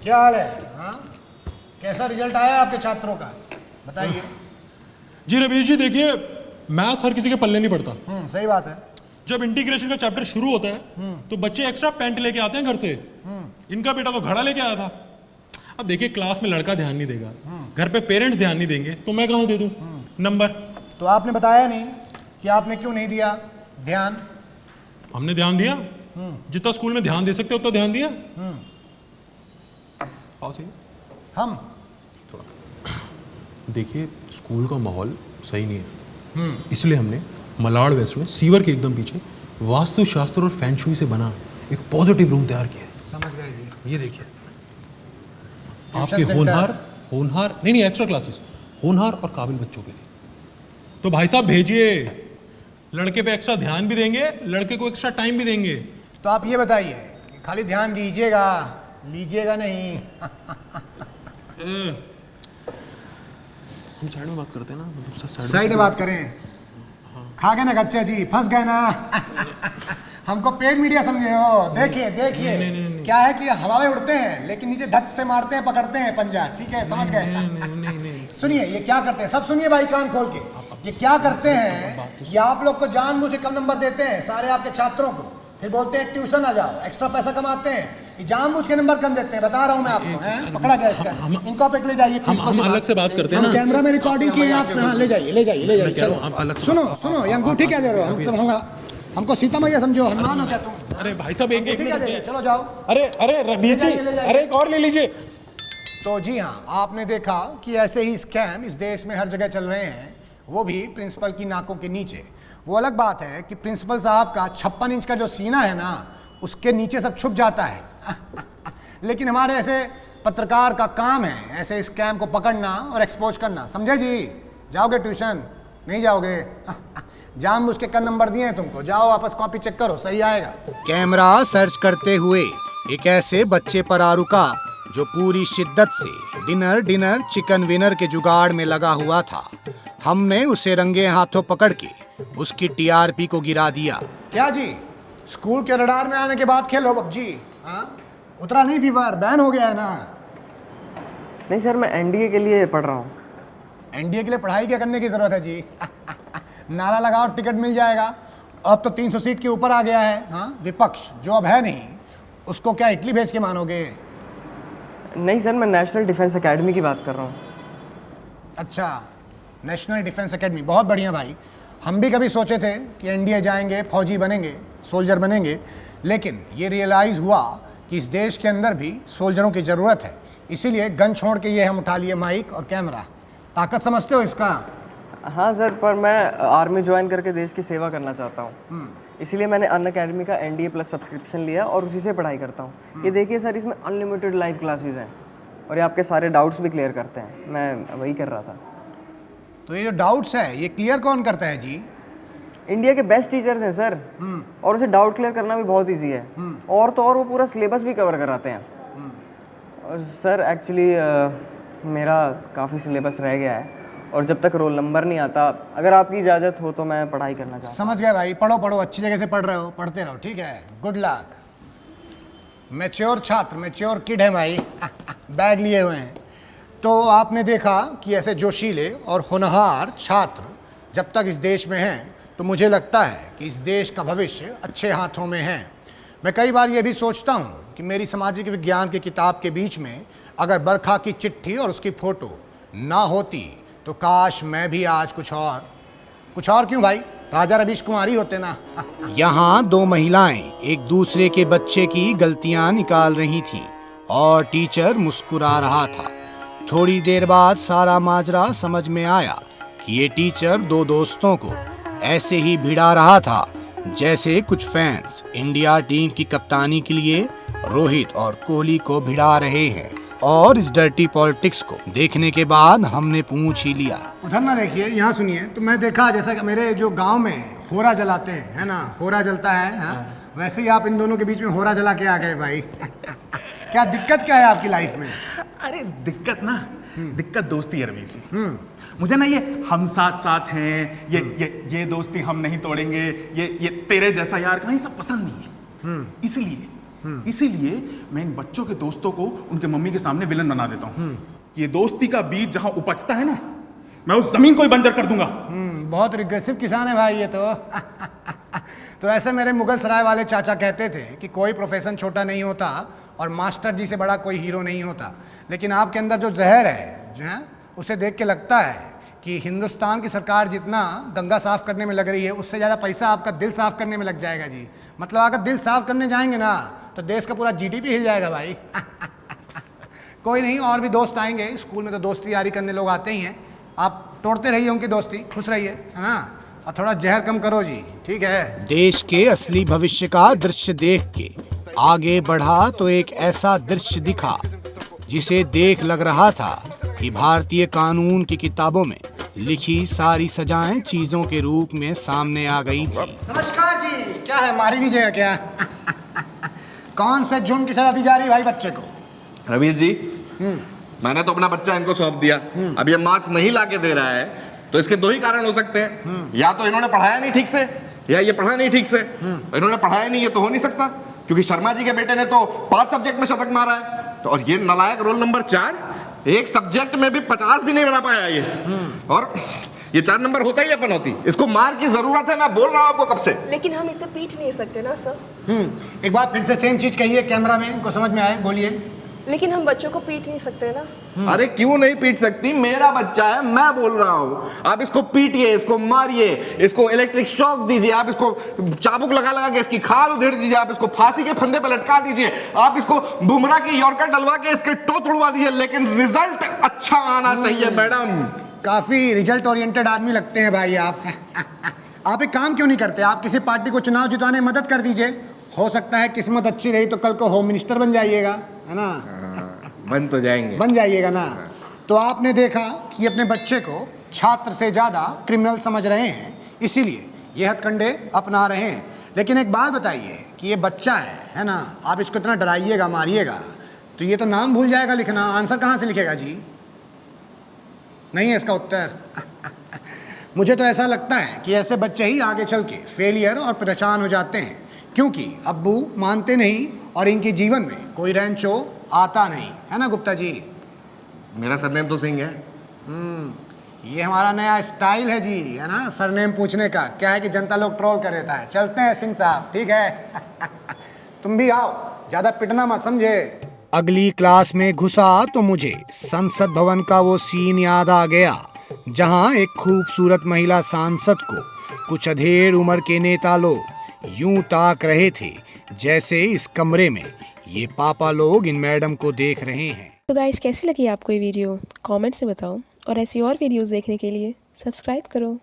क्या हाल है? हाँ, कैसा रिजल्ट आया आपके छात्रों का, बताइए। जी रवीश जी, देखिए मैथ्स हर किसी के पल्ले नहीं पड़ता। सही बात है। जब इंटीग्रेशन का चैप्टर शुरू होता है तो बच्चे एक्स्ट्रा पेंट लेके आते हैं घर से। इनका बेटा तो घड़ा लेके आया था। अब देखिए क्लास में लड़का ध्यान नहीं देगा, घर पे पेरेंट्स ध्यान नहीं देंगे, तो मैं कहाँ दे दूँ नंबर? तो आपने बताया नहीं कि आपने क्यों नहीं दिया ध्यान? हमने ध्यान दिया, जितना स्कूल में ध्यान दे सकते उतना ध्यान दिया। आओ सही। हम देखिए स्कूल का माहौल सही नहीं है, इसलिए हमने मलाड वेस्ट में सीवर के एकदम पीछे वास्तुशास्त्र और फैंशुई से बना एक पॉजिटिव रूम तैयार किया है। समझ गए जी। ये देखिए आपके होनहार नहीं एक्स्ट्रा क्लासेस होनहार और काबिल बच्चों के लिए। तो भाई साहब भेजिए, लड़के पे एक्स्ट्रा ध्यान भी देंगे, लड़के को एक्स्ट्रा टाइम भी देंगे। तो आप ये बताइए कि खाली ध्यान दीजिएगा, लीजिएगा नहीं। हम साइड में बात करते हैं ना, मतलब साइड में बात करें। खा गए ना गच्चे जी, फंस गए ना। हमको पेड मीडिया समझे हो? देखिए देखिए क्या है कि हवा में उड़ते हैं लेकिन नीचे धक से मारते हैं, पकड़ते हैं पंजा। ठीक है, समझ गए? सुनिए ये क्या करते हैं, सब सुनिए भाई कान खोल के। ये क्या करते हैं, ये आप लोग को जानबूझ के कम नंबर देते हैं सारे आपके छात्रों को, फिर बोलते हैं ट्यूशन आ जाओ, एक्स्ट्रा पैसा कमाते हैं। ये जानबूझ के नंबर कम देते हैं, बता रहा हूँ मैं आपको। पकड़ा गया इसका, इनको आप एक ले जाइए। हम अलग से बात करते हैं ना, कैमरा में रिकॉर्डिंग किए आप। ले जाइए ले जाइए ले जाइए। चलो सुनो, ये अंगूठी क्या दे रहे हो? हमको सीता मैया समझो, हनुमान हो क्या तुम? अरे भाई साहब एक मिनट, चलो जाओ। अरे रख लीजिए, अरे एक और ले लीजिए। तो जी हाँ, आपने देखा कि ऐसे ही स्कैम इस देश में हर जगह चल रहे हैं, वो भी प्रिंसिपल की नाकों के नीचे। वो अलग बात है कि प्रिंसिपल साहब का 56 इंच का जो सीना है ना, उसके नीचे सब छुप जाता है। लेकिन हमारे ऐसे पत्रकार का काम है ऐसे स्कैम को पकड़ना और एक्सपोज करना, समझे जी? जाओगे ट्यूशन? नहीं जाओगे? जानबूझ के कम नंबर दिए हैं तुमको, जाओ वापस कॉपी चेक करो, सही आएगा। कैमरा सर्च करते हुए एक ऐसे बच्चे पर आ रुका जो पूरी शिद्दत से डिनर चिकन विनर के जुगाड़ में लगा हुआ था। हमने उसे रंगे हाथों पकड़ के उसकी टीआरपी को गिरा दिया। क्या जी, स्कूल के रडार में आने के बाद खेलो पबजी? हाँ, उतरा नहीं फीवर, बैन हो गया है ना? नहीं सर, मैं एनडीए के लिए पढ़ रहा हूँ। एनडीए के लिए पढ़ाई क्या करने की जरूरत है जी? नारा लगाओ, टिकट मिल जाएगा। अब तो 300 सीट के ऊपर आ गया है। हाँ, विपक्ष जो अब है नहीं, उसको क्या इटली भेज के मानोगे? नहीं सर, मैं नेशनल डिफेंस एकेडमी की बात कर रहा हूँ। अच्छा, नेशनल डिफेंस एकेडमी, बहुत बढ़िया भाई। हम भी कभी सोचे थे कि एनडीए जाएंगे, फौजी बनेंगे, सोल्जर बनेंगे, लेकिन ये रियलाइज़ हुआ कि इस देश के अंदर भी सोल्जरों की ज़रूरत है। इसीलिए गन छोड़ के ये हम उठा लिए, माइक और कैमरा। ताकत समझते हो इसका? हाँ सर, पर मैं आर्मी ज्वाइन करके देश की सेवा करना चाहता हूँ, इसीलिए मैंने अन अकेडमी का एनडीए प्लस सब्सक्रिप्शन लिया और उसी से पढ़ाई करता हूँ। ये देखिए सर, इसमें अनलिमिटेड लाइव क्लासेस हैं और ये आपके सारे डाउट्स भी क्लियर करते हैं। मैं वही कर रहा था। तो ये जो डाउट्स है ये क्लियर कौन करता है जी? इंडिया के बेस्ट टीचर्स हैं सर, और उसे डाउट क्लियर करना भी बहुत ईजी है। और तो और वो पूरा सिलेबस भी कवर कराते हैं। और सर एक्चुअली मेरा काफ़ी सिलेबस रह गया है और जब तक रोल नंबर नहीं आता, अगर आपकी इजाज़त हो तो मैं पढ़ाई करना चाहता हूँ। समझ गए भाई, पढ़ो, अच्छी जगह से पढ़ रहे हो, पढ़ते रहो, ठीक है? Good luck. मैच्योर छात्र, मैच्योर किड है भाई। बैग लिए हुए हैं। तो आपने देखा कि ऐसे जोशीले और होनहार छात्र जब तक इस देश में हैं, तो मुझे लगता है कि इस देश का भविष्य अच्छे हाथों में है। मैं कई बार ये भी सोचता हूँ कि मेरी सामाजिक विज्ञान की किताब के बीच में अगर बरखा की चिट्ठी और उसकी फ़ोटो ना होती तो काश मैं भी आज कुछ और क्यों भाई, राजा रवीश कुमारी होते ना। यहाँ दो महिलाएं एक दूसरे के बच्चे की गलतियां निकाल रही थीं और टीचर मुस्कुरा रहा था। थोड़ी देर बाद सारा माजरा समझ में आया कि ये टीचर दो दोस्तों को ऐसे ही भिड़ा रहा था जैसे कुछ फैंस इंडिया टीम की कप्तानी के लिए रोहित और कोहली को भिड़ा रहे हैं। और इस डर्टी पॉलिटिक्स को देखने के बाद हमने पूछ ही लिया। उधर ना देखिए, यहाँ सुनिए। तो मैं देखा जैसा कि मेरे जो गांव में होरा जलाते हैं, है ना, होरा जलता है, हाँ? वैसे ही आप इन दोनों के बीच में होरा जला के आ गए भाई। क्या दिक्कत क्या है आपकी लाइफ में? अरे दिक्कत ना, दिक्कत दोस्ती है रवीश जी। मुझे ना ये हम साथ साथ हैं, ये दोस्ती हम नहीं तोड़ेंगे, ये तेरे जैसा यार कहीं सब पसंद नहीं है। इसलिए इसीलिए मैं इन बच्चों के दोस्तों को उनके मम्मी के सामने विलन बना देता हूँ कि ये दोस्ती का बीज जहां उपजता है ना, मैं उस जमीन को ही बंजर कर दूंगा। बहुत रिग्रेसिव किसान है भाई ये तो। तो ऐसे मेरे मुगल सराय वाले चाचा कहते थे कि कोई प्रोफेशन छोटा नहीं होता और मास्टर जी से बड़ा कोई हीरो नहीं होता। लेकिन आपके अंदर जो जहर है जो है उसे देख के लगता है कि हिंदुस्तान की सरकार जितना गंगा साफ करने में लग रही है उससे ज़्यादा पैसा आपका दिल साफ करने में लग जाएगा जी। मतलब अगर दिल साफ करने जाएंगे ना तो देश का पूरा जीडीपी हिल जाएगा भाई। कोई नहीं, और भी दोस्त आएंगे। स्कूल में तो दोस्ती यारी करने लोग आते ही हैं। आप तोड़ते रहिए उनकी दोस्ती, खुश रहिए, है ना, और थोड़ा जहर कम करो जी, ठीक है। देश के असली भविष्य का दृश्य देख के आगे बढ़ा तो एक ऐसा दृश्य दिखा जिसे देख लग रहा था कि भारतीय कानून की किताबों में लिखी सारी सजाएं चीजों के रूप में सामने आ गई थी। नमस्कार जी, क्या है, मारी दीजिएगा क्या? कौन से जुर्म की सजा दी जा रही है भाई बच्चे को? रवीश जी, मैंने तो अपना बच्चा इनको सौंप दिया। अब ये मार्क्स नहीं लाके दे रहा है तो इसके दो ही कारण हो सकते हैं, या तो इन्होंने पढ़ाया नहीं ठीक से या ये पढ़ा नहीं ठीक से। इन्होंने पढ़ाया नहीं, ये तो हो नहीं सकता क्योंकि शर्मा जी के बेटे ने तो 5 सब्जेक्ट में शतक मारा है। तो और ये नालायक रोल नंबर 4 एक सब्जेक्ट में भी 50 भी नहीं बना पाया ये। और ये 4 नंबर होता ही अपन होती। इसको मार की जरूरत है, मैं बोल रहा हूँ आपको कब से। लेकिन हम इसे पीट नहीं सकते ना सर। एक बार फिर से सेम चीज कहिए कैमरा में, इनको समझ में आए, बोलिए। लेकिन हम बच्चों को पीट नहीं सकते ना। अरे क्यों नहीं पीट सकती, मेरा बच्चा है, मैं बोल रहा हूँ। आप इसको पीटिए, इसको मारिए, इसको इलेक्ट्रिक शॉक दीजिए, आप इसको चाबुक लगा लगा के इसकी खाल उधेड़ दीजिए, आप इसको फांसी के फंदे पर लटका दीजिए, आप इसको बुमराह की यॉर्कर डलवा के इसके टो तोड़वा दीजिए, लेकिन रिजल्ट अच्छा आना चाहिए मैडम। काफी रिजल्ट ओरिएंटेड आदमी लगते हैं भाई आप। आप एक काम क्यों नहीं करते, आप किसी पार्टी को चुनाव जितवाने में मदद कर दीजिए। हो सकता है किस्मत अच्छी रही तो कल को होम मिनिस्टर बन जाइएगा, है ना। बन तो जाएंगे, बन जाइएगा ना। तो आपने देखा कि अपने बच्चे को छात्र से ज़्यादा क्रिमिनल समझ रहे हैं, इसीलिए ये हथकंडे अपना रहे हैं। लेकिन एक बात बताइए कि ये बच्चा है ना, आप इसको इतना डराइएगा मारिएगा तो ये तो नाम भूल जाएगा लिखना, आंसर कहाँ से लिखेगा जी? नहीं है इसका उत्तर। मुझे तो ऐसा लगता है कि ऐसे बच्चे ही आगे चल के फेलियर और परेशान हो जाते हैं, क्योंकि अब्बू मानते नहीं और इनके जीवन में कोई रैंचो आता नहीं, है ना गुप्ता जी? मेरा सरनेम तो सिंह है। ये हमारा नया स्टाइल है जी, है ना, सरनेम पूछने का। क्या है कि जनता लोग ट्रोल कर देता है। चलते हैं सिंह साहब, ठीक है। तुम भी आओ, ज़्यादा पिटना मत, समझे। अगली क्लास में घुसा तो मुझे संसद भवन का वो सीन याद आ गया जहां एक खूबसूरत महिला सांसद को कुछ अधेड़ उम्र के नेता लोग यूं ताक रहे थे जैसे इस कमरे में ये पापा लोग इन मैडम को देख रहे हैं। तो गाइस, कैसी लगी आपको ये वीडियो? कमेंट्स में बताओ और ऐसी और वीडियोस देखने के लिए सब्सक्राइब करो।